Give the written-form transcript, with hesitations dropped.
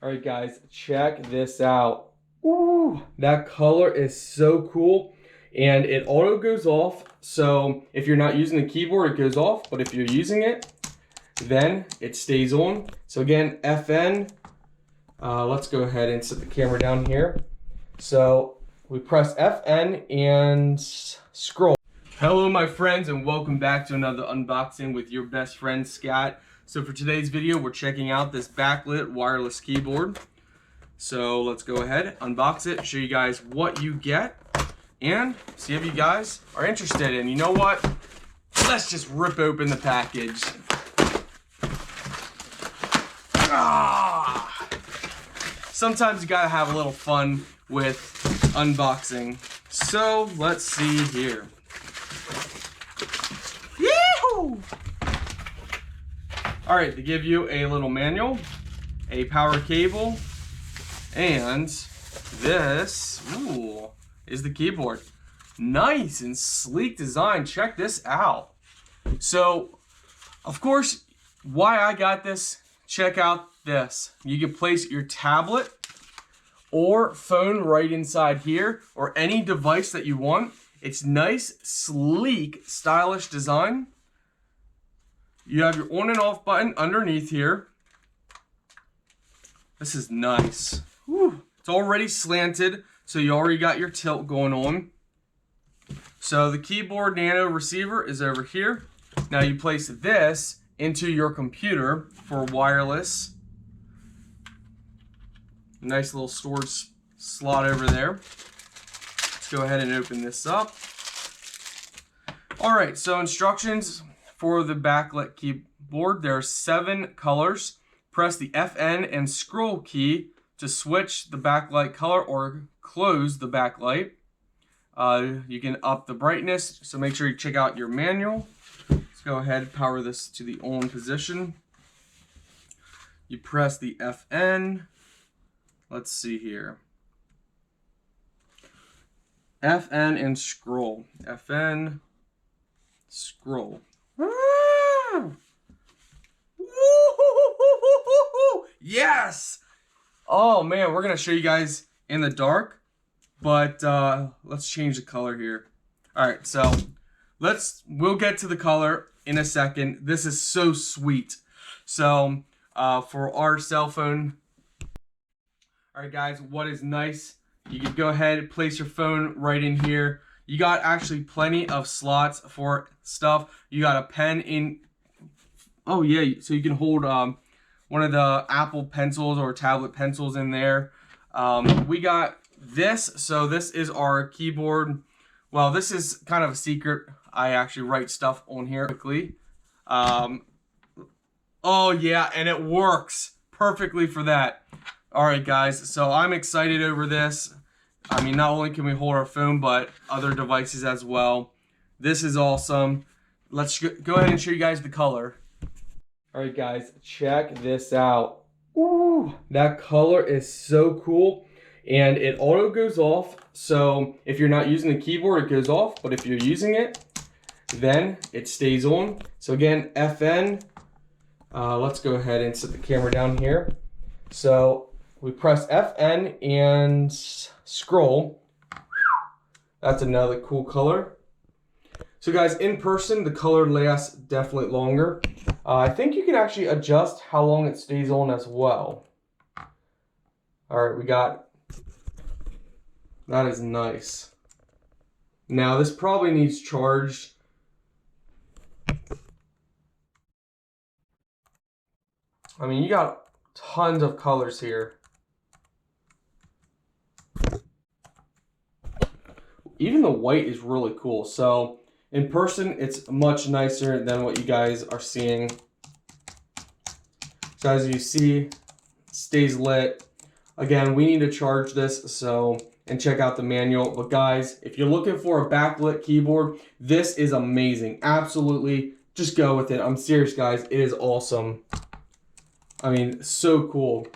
All right, guys, check this out. Ooh, that color is so cool. And it auto goes off. So if you're not using the keyboard, it goes off. But if you're using it, then it stays on. So again, FN. Let's go ahead and set the camera down here. So we press FN and scroll. Hello, my friends, and welcome back to another unboxing with your best friend, Scott. So for today's video, we're checking out this backlit wireless keyboard. So let's go ahead, unbox it, show you guys what you get, and see if you guys are interested. And you know what? Let's just rip open the package. Sometimes you gotta have a little fun with unboxing. So let's see here. All right, they give you a little manual, a power cable, and this, is the keyboard. Nice and sleek design. Check this out. So, of course, why I got this, check out this. You can place your tablet or phone right inside here, or any device that you want. It's nice, sleek, stylish design. You have your on and off button underneath here. This is nice. Whew. It's already slanted, so you already got your tilt going on. So the keyboard nano receiver is over here. Now you place this into your computer for wireless. Nice little storage slot over there. Let's go ahead and open this up. All right, so instructions for the backlit keyboard. There are 7 colors. Press the FN and scroll key to switch the backlight color or close the backlight. You can up the brightness, so make sure you check out your manual. Let's go ahead and power this to the on position. You press the FN. Let's see here. FN and scroll. FN, scroll. Yes! Oh man, we're gonna show you guys in the dark, but let's change the color here. All right, so we'll get to the color in a second. This is so sweet. So for our cell phone, all right guys, what is nice, you can go ahead and place your phone right in here. You got actually plenty of slots for stuff. You got a pen in, oh yeah, so you can hold one of the Apple pencils or tablet pencils in there. We got this, so this is our keyboard. Well, this is kind of a secret. I actually write stuff on here quickly. Oh yeah, and it works perfectly for that. All right guys, so I'm excited over this. I mean, not only can we hold our phone, but other devices as well. This is awesome. Let's go ahead and show you guys the color. All right, guys, check this out. Ooh, that color is so cool. And it auto goes off. So if you're not using the keyboard, it goes off. But if you're using it, then it stays on. So again, FN. Let's go ahead and set the camera down here. So we press FN and scroll. That's another cool color. So guys, in person, the color lasts definitely longer. I think you can actually adjust how long it stays on as well. All right, we got, that is nice. Now this probably needs charged. I mean, you got tons of colors here. Even the white is really cool. So in person, it's much nicer than what you guys are seeing. So as you see, it stays lit. Again, we need to charge this, and check out the manual. But guys, if you're looking for a backlit keyboard, this is amazing. Absolutely, just go with it. I'm serious, guys. It is awesome. I mean, so cool.